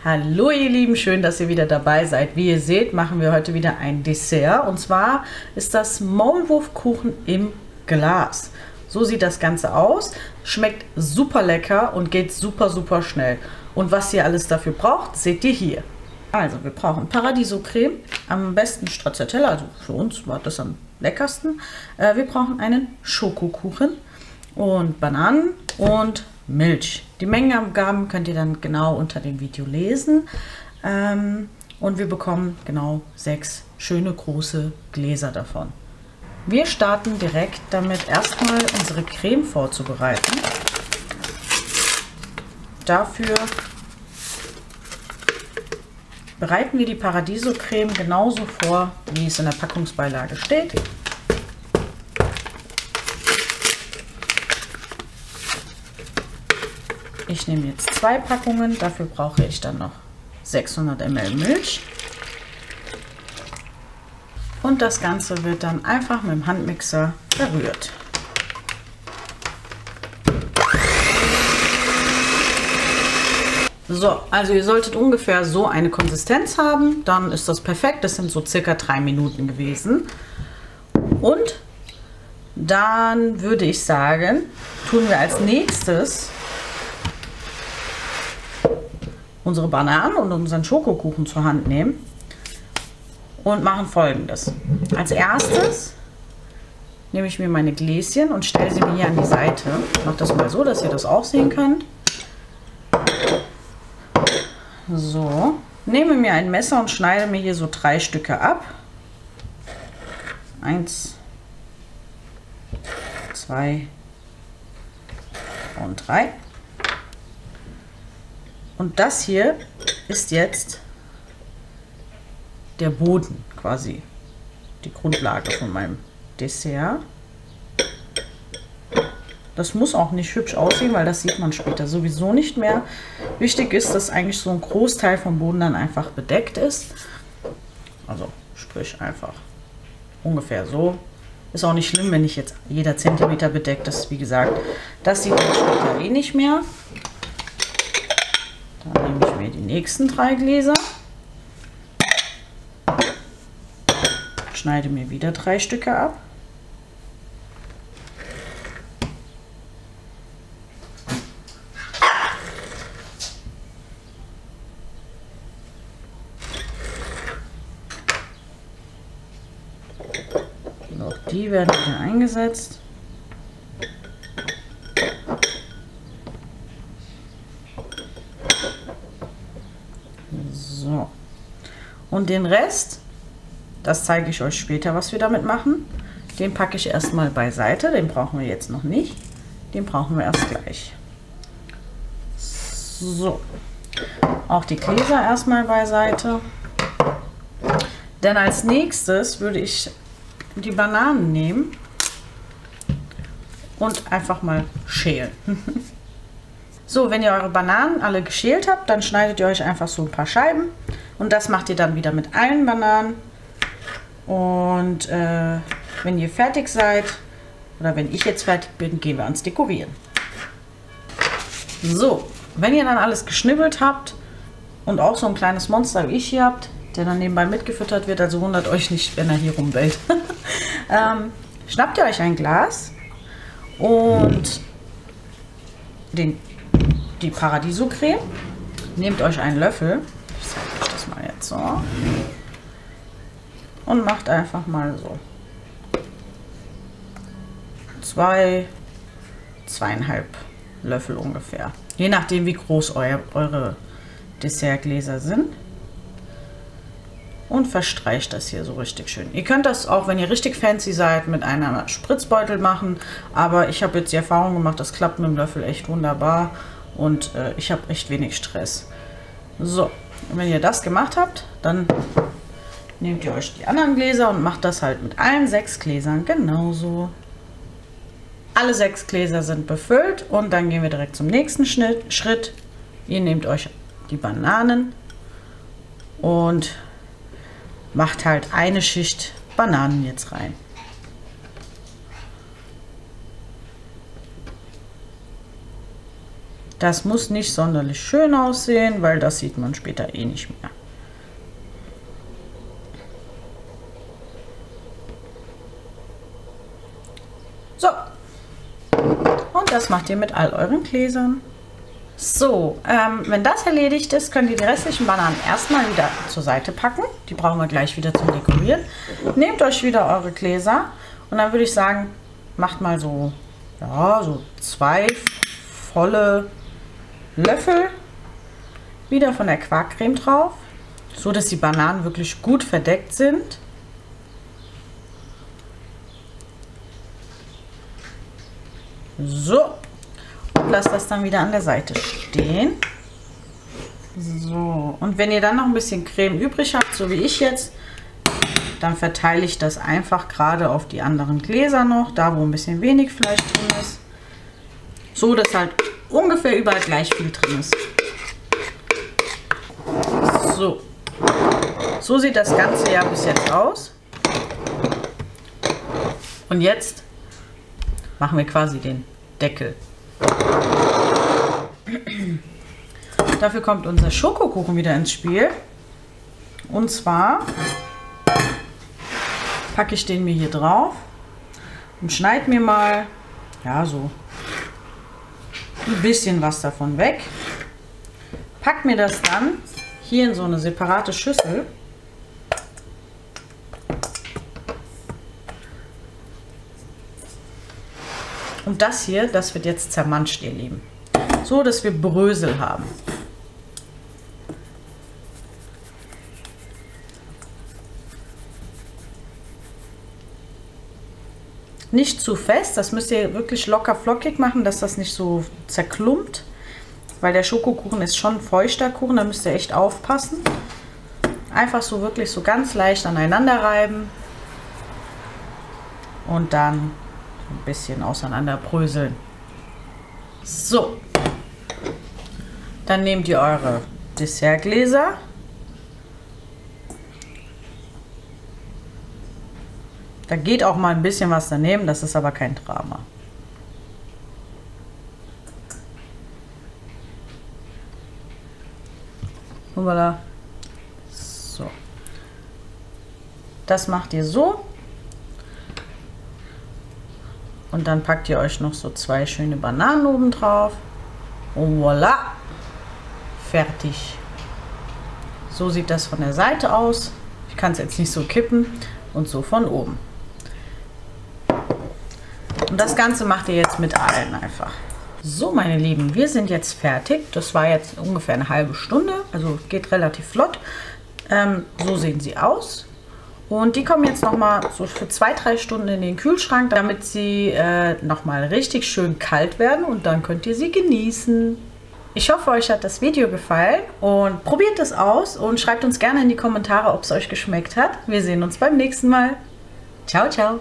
Hallo ihr Lieben, schön, dass ihr wieder dabei seid. Wie ihr seht, machen wir heute wieder ein Dessert. Und zwar ist das Maulwurfkuchen im Glas. So sieht das Ganze aus. Schmeckt super lecker und geht super schnell. Und was ihr alles dafür braucht, seht ihr hier. Also wir brauchen Paradiso-Creme, am besten Stracciatella, also für uns war das am leckersten. Wir brauchen einen Schokokuchen und Bananen und Milch. Die Mengenangaben könnt ihr dann genau unter dem Video lesen. Und wir bekommen genau 6 schöne große Gläser davon. Wir starten direkt damit, erstmal unsere Creme vorzubereiten. Dafür bereiten wir die Paradiso-Creme genauso vor, wie es in der Packungsbeilage steht. Ich nehme jetzt 2 Packungen, dafür brauche ich dann noch 600 ml Milch. Und das Ganze wird dann einfach mit dem Handmixer verrührt. So, also ihr solltet ungefähr so eine Konsistenz haben, dann ist das perfekt. Das sind so circa 3 Minuten gewesen. Und dann würde ich sagen, tun wir als nächstes unsere Bananen und unseren Schokokuchen zur Hand nehmen und machen Folgendes. Als erstes nehme ich mir meine Gläschen und stelle sie mir hier an die Seite. Ich mache das mal so, dass ihr das auch sehen könnt. So, nehme mir ein Messer und schneide mir hier so 3 Stücke ab. 1, 2 und 3. Und das hier ist jetzt der Boden, quasi die Grundlage von meinem Dessert. Das muss auch nicht hübsch aussehen, weil das sieht man später sowieso nicht mehr. Wichtig ist, dass eigentlich so ein Großteil vom Boden dann einfach bedeckt ist. Also sprich einfach ungefähr so. Ist auch nicht schlimm, wenn nicht jetzt jeder Zentimeter bedeckt ist. Wie gesagt, das sieht man später eh nicht mehr. Dann nehme ich mir die nächsten 3 Gläser, schneide mir wieder 3 Stücke ab. Und auch die werden wieder eingesetzt. So. Und den Rest, das zeige ich euch später, was wir damit machen. Den packe ich erstmal beiseite, den brauchen wir jetzt noch nicht. Den brauchen wir erst gleich. So. Auch die Gläser erstmal beiseite. Denn als nächstes würde ich die Bananen nehmen und einfach mal schälen. So, wenn ihr eure Bananen alle geschält habt, dann schneidet ihr euch einfach so ein paar Scheiben. Und das macht ihr dann wieder mit allen Bananen. Und wenn ihr fertig seid, oder wenn ich jetzt fertig bin, gehen wir ans Dekorieren. So, wenn ihr dann alles geschnibbelt habt und auch so ein kleines Monster wie ich hier habt, der dann nebenbei mitgefüttert wird, also wundert euch nicht, wenn er hier rumbellt. Schnappt ihr euch ein Glas und die Paradiso-Creme, nehmt euch einen Löffel, ich zeige euch das mal jetzt so, und macht einfach mal so 2,5 Löffel ungefähr, je nachdem wie groß eure Dessertgläser sind, und verstreicht das hier so richtig schön. Ihr könnt das auch, wenn ihr richtig fancy seid, mit einem Spritzbeutel machen, aber ich habe jetzt die Erfahrung gemacht, das klappt mit dem Löffel echt wunderbar. Und ich habe echt wenig Stress. So, und wenn ihr das gemacht habt, dann nehmt ihr euch die anderen Gläser und macht das halt mit allen 6 Gläsern genauso. Alle 6 Gläser sind befüllt und dann gehen wir direkt zum nächsten Schritt. Ihr nehmt euch die Bananen und macht halt eine Schicht Bananen jetzt rein. Das muss nicht sonderlich schön aussehen, weil das sieht man später eh nicht mehr. So. Und das macht ihr mit all euren Gläsern. So, wenn das erledigt ist, könnt ihr die restlichen Bananen erstmal wieder zur Seite packen. Die brauchen wir gleich wieder zum Dekorieren. Nehmt euch wieder eure Gläser und dann würde ich sagen, macht mal so, ja, so 2 volle Löffel wieder von der Quarkcreme drauf, so dass die Bananen wirklich gut verdeckt sind. So, und lasst das dann wieder an der Seite stehen. So, und wenn ihr dann noch ein bisschen Creme übrig habt, so wie ich jetzt, dann verteile ich das einfach gerade auf die anderen Gläser noch, da wo ein bisschen wenig Fleisch drin ist, so dass halt ungefähr überall gleich viel drin ist. So, so sieht das Ganze ja bis jetzt aus. Und jetzt machen wir quasi den Deckel. Dafür kommt unser Schokokuchen wieder ins Spiel. Und zwar packe ich den mir hier drauf und schneide mir mal, ja, so ein bisschen was davon weg. Pack mir das dann hier in so eine separate Schüssel. Und das hier, das wird jetzt zermanscht, ihr Lieben. So, dass wir Brösel haben. Nicht zu fest, das müsst ihr wirklich locker flockig machen, dass das nicht so zerklumpt. Weil der Schokokuchen ist schon ein feuchter Kuchen, da müsst ihr echt aufpassen. Einfach so wirklich so ganz leicht aneinander reiben. Und dann ein bisschen auseinander bröseln. So. Dann nehmt ihr eure Dessertgläser. Da geht auch mal ein bisschen was daneben, das ist aber kein Drama. Voilà. So. Das macht ihr so. Und dann packt ihr euch noch so 2 schöne Bananen oben drauf. Und voilà. Fertig. So sieht das von der Seite aus. Ich kann es jetzt nicht so kippen. Und so von oben. Und das Ganze macht ihr jetzt mit allen einfach. So, meine Lieben, wir sind jetzt fertig. Das war jetzt ungefähr eine halbe Stunde. Also geht relativ flott. So sehen sie aus. Und die kommen jetzt nochmal so für 2-3 Stunden in den Kühlschrank, damit sie nochmal richtig schön kalt werden. Und dann könnt ihr sie genießen. Ich hoffe, euch hat das Video gefallen und probiert es aus und schreibt uns gerne in die Kommentare, ob es euch geschmeckt hat. Wir sehen uns beim nächsten Mal. Ciao, ciao.